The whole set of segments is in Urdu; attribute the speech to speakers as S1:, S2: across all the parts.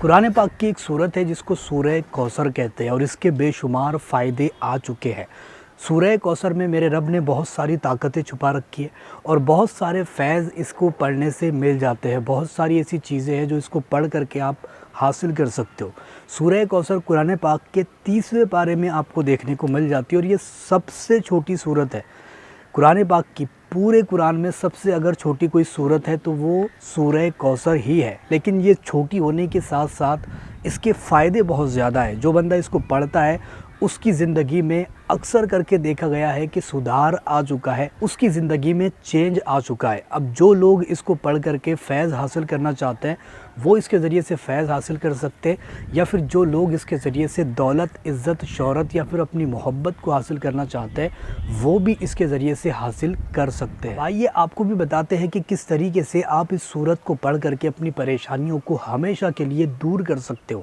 S1: قرآن پاک کی ایک صورت ہے جس کو سورہ کوثر کہتے ہیں اور اس کے بے شمار فائدے آ چکے ہیں۔ سورہ کوثر میں میرے رب نے بہت ساری طاقتیں چھپا رکھی ہیں اور بہت سارے فیض اس کو پڑھنے سے مل جاتے ہیں۔ بہت ساری ایسی چیزیں ہیں جو اس کو پڑھ کر کے آپ حاصل کر سکتے ہو۔ سورہ کوثر قرآن پاک کے 30ویں پارے میں آپ کو دیکھنے کو مل جاتی ہے اور یہ سب سے چھوٹی صورت ہے قرآن پاک کی۔ پورے قرآن میں سب سے اگر چھوٹی کوئی صورت ہے تو وہ سورہ کوثر ہی ہے، لیکن یہ چھوٹی ہونے کے ساتھ ساتھ اس کے فائدے بہت زیادہ ہیں۔ جو بندہ اس کو پڑھتا ہے اس کی زندگی میں اکثر کر کے دیکھا گیا ہے کہ سدھار آ چکا ہے، اس کی زندگی میں چینج آ چکا ہے۔ اب جو لوگ اس کو پڑھ کر کے فیض حاصل کرنا چاہتے ہیں وہ اس کے ذریعے سے فیض حاصل کر سکتے ہیں، یا پھر جو لوگ اس کے ذریعے سے دولت، عزت، شہرت یا پھر اپنی محبت کو حاصل کرنا چاہتے ہیں وہ بھی اس کے ذریعے سے حاصل کر سکتے ہیں۔ آئیے آپ کو بھی بتاتے ہیں کہ کس طریقے سے آپ اس سورت کو پڑھ کر کے اپنی پریشانیوں کو ہمیشہ کے لیے دور کر سکتے ہو۔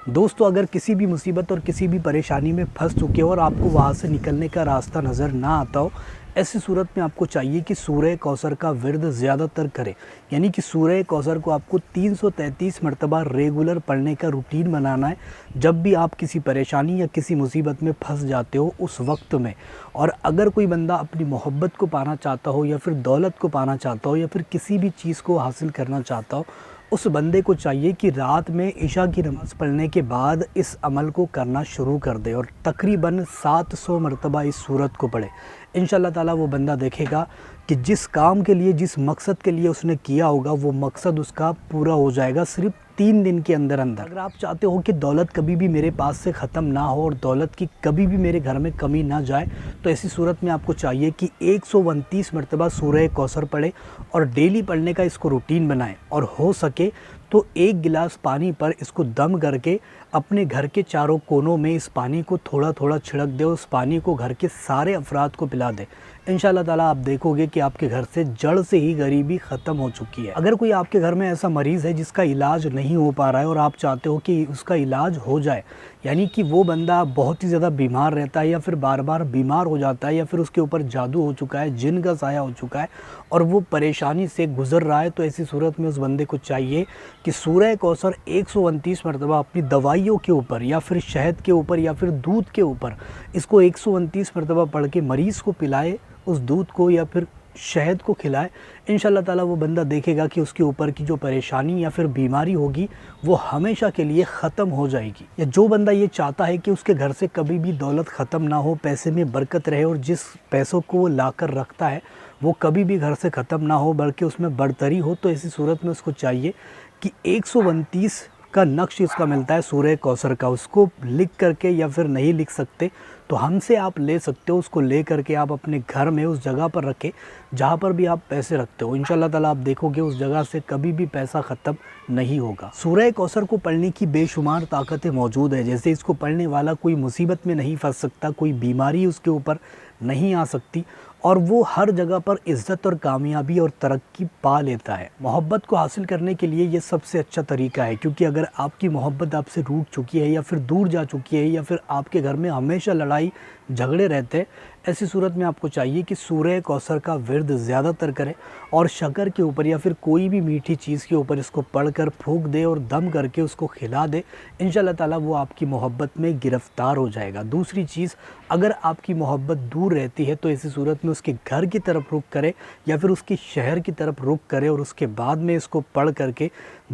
S1: دوستو، اگر کسی بھی مصیبت اور کسی بھی پریشانی میں پھنس چکے ہو اور آپ کو وہاں سے نکلنے کا راستہ نظر نہ آتا ہو، ایسی صورت میں آپ کو چاہیے کہ سورہ کوثر کا ورد زیادہ تر کریں، یعنی کہ سورہ کوثر کو آپ کو 333 مرتبہ ریگولر پڑھنے کا روٹین بنانا ہے جب بھی آپ کسی پریشانی یا کسی مصیبت میں پھنس جاتے ہو اس وقت میں۔ اور اگر کوئی بندہ اپنی محبت کو پانا چاہتا ہو یا پھر دولت کو پانا چاہتا ہو یا پھر کسی بھی چیز کو حاصل کرنا چاہتا ہو، اس بندے کو چاہیے کہ رات میں عشاء کی نماز پڑھنے کے بعد اس عمل کو کرنا شروع کر دے اور تقریباً 700 مرتبہ اس سورت کو پڑھے۔ انشاءاللہ تعالیٰ وہ بندہ دیکھے گا کہ جس کام کے لیے، جس مقصد کے لیے اس نے کیا ہوگا وہ مقصد اس کا پورا ہو جائے گا صرف 3 دن کے اندر اندر۔ اگر آپ چاہتے ہو کہ دولت کبھی بھی میرے پاس سے ختم نہ ہو اور دولت کی کبھی بھی میرے گھر میں کمی نہ جائے، تو ایسی صورت میں آپ کو چاہیے کہ 129 مرتبہ سورہ کوثر پڑھے اور ڈیلی پڑھنے کا اس کو روٹین بنائیں، اور ہو سکے تو 1 گلاس پانی پر اس کو دم کر کے اپنے گھر کے چاروں کونوں میں اس پانی کو تھوڑا تھوڑا چھڑک دے اور اس پانی کو گھر کے سارے افراد کو پلا دے۔ انشاءاللہ تعالیٰ آپ دیکھو گے کہ آپ کے گھر سے جڑ سے ہی غریبی ختم ہو چکی ہے۔ اگر کوئی آپ کے گھر میں ایسا مریض ہے جس کا علاج نہیں ہو پا رہا ہے اور آپ چاہتے ہو کہ اس کا علاج ہو جائے، یعنی کہ وہ بندہ بہت ہی زیادہ بیمار رہتا ہے یا پھر بار بار بیمار ہو جاتا ہے یا پھر اس کے اوپر جادو ہو چکا ہے، جن کا سایہ ہو چکا ہے اور وہ پریشانی سے گزر رہا ہے، تو ایسی صورت میں اس بندے کو چاہیے کہ سورہ کوثر 129 مرتبہ اپنی دوائیوں کے اوپر یا پھر شہد کے اوپر یا پھر دودھ کے اوپر اس کو 129 مرتبہ پڑھ کے مریض کو پلائے، اس دودھ کو یا پھر شہد کو کھلائے۔ انشاءاللہ تعالیٰ وہ بندہ دیکھے گا کہ اس کے اوپر کی جو پریشانی یا پھر بیماری ہوگی وہ ہمیشہ کے لیے ختم ہو جائے گی۔ یا جو بندہ یہ چاہتا ہے کہ اس کے گھر سے کبھی بھی دولت ختم نہ ہو، پیسے میں برکت رہے اور جس پیسوں کو وہ لا کر رکھتا ہے وہ کبھی بھی گھر سے ختم نہ ہو بلکہ اس میں بڑھتری ہو، تو ایسی صورت میں اس کو چاہیے کہ 129 کا نقش اس کا ملتا ہے سورہ کوثر کا، اس کو لکھ کر کے یا پھر نہیں لکھ سکتے تو ہم سے آپ لے سکتے ہو، اس کو لے کر کے آپ اپنے گھر میں اس جگہ پر رکھیں جہاں پر بھی آپ پیسے رکھتے ہو۔ انشاءاللہ تعالیٰ آپ دیکھو گے اس جگہ سے کبھی بھی پیسہ ختم نہیں ہوگا۔ سورہ کوثر کو پڑھنے کی بے شمار طاقتیں موجود ہیں، جیسے اس کو پڑھنے والا کوئی مصیبت میں نہیں پھنس سکتا، کوئی بیماری اس کے اوپر نہیں آ سکتی اور وہ ہر جگہ پر عزت اور کامیابی اور ترقی پا لیتا ہے۔ محبت کو حاصل کرنے کے لیے یہ سب سے اچھا طریقہ ہے، کیونکہ اگر آپ کی محبت آپ سے روٹ چکی ہے یا پھر دور جا چکی ہے یا پھر آپ کے گھر میں ہمیشہ لڑائی جھگڑے رہتے ہیں، ایسی صورت میں آپ کو چاہیے کہ سورہ کوثر کا ورد زیادہ تر کریں اور شکر کے اوپر یا پھر کوئی بھی میٹھی چیز کے اوپر اس کو پڑھ کر پھونک دے اور دم کر کے اس کو کھلا دے۔ انشاءاللہ تعالیٰ وہ آپ کی محبت میں گرفتار ہو جائے گا۔ دوسری چیز، اگر آپ کی محبت دور رہتی ہے تو ایسی صورت میں اس کے گھر کی طرف رخ کرے یا پھر اس کی شہر کی طرف رخ کرے اور اس کے بعد میں اس کو پڑھ کر کے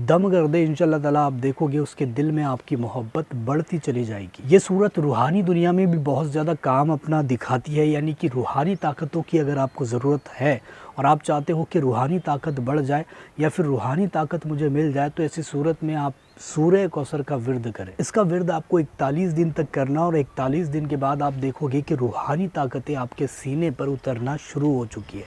S1: دم کر دے۔ انشاءاللہ تعالیٰ آپ دیکھو گے اس کے دل میں آپ کی محبت بڑھتی چلی جائے گی۔ یہ صورت روحانی دنیا میں بھی بہت زیادہ کام اپنا دکھاتی ہے، یعنی کہ روحانی طاقتوں کی اگر آپ کو ضرورت ہے اور آپ چاہتے ہو کہ روحانی طاقت بڑھ جائے یا پھر روحانی طاقت مجھے مل جائے، تو ایسی صورت میں آپ سورہ کوثر کا ورد کریں۔ اس کا ورد آپ کو 41 دن تک کرنا اور 41 دن کے بعد آپ دیکھو گے کہ روحانی طاقتیں آپ کے سینے پر اترنا شروع ہو چکی ہے۔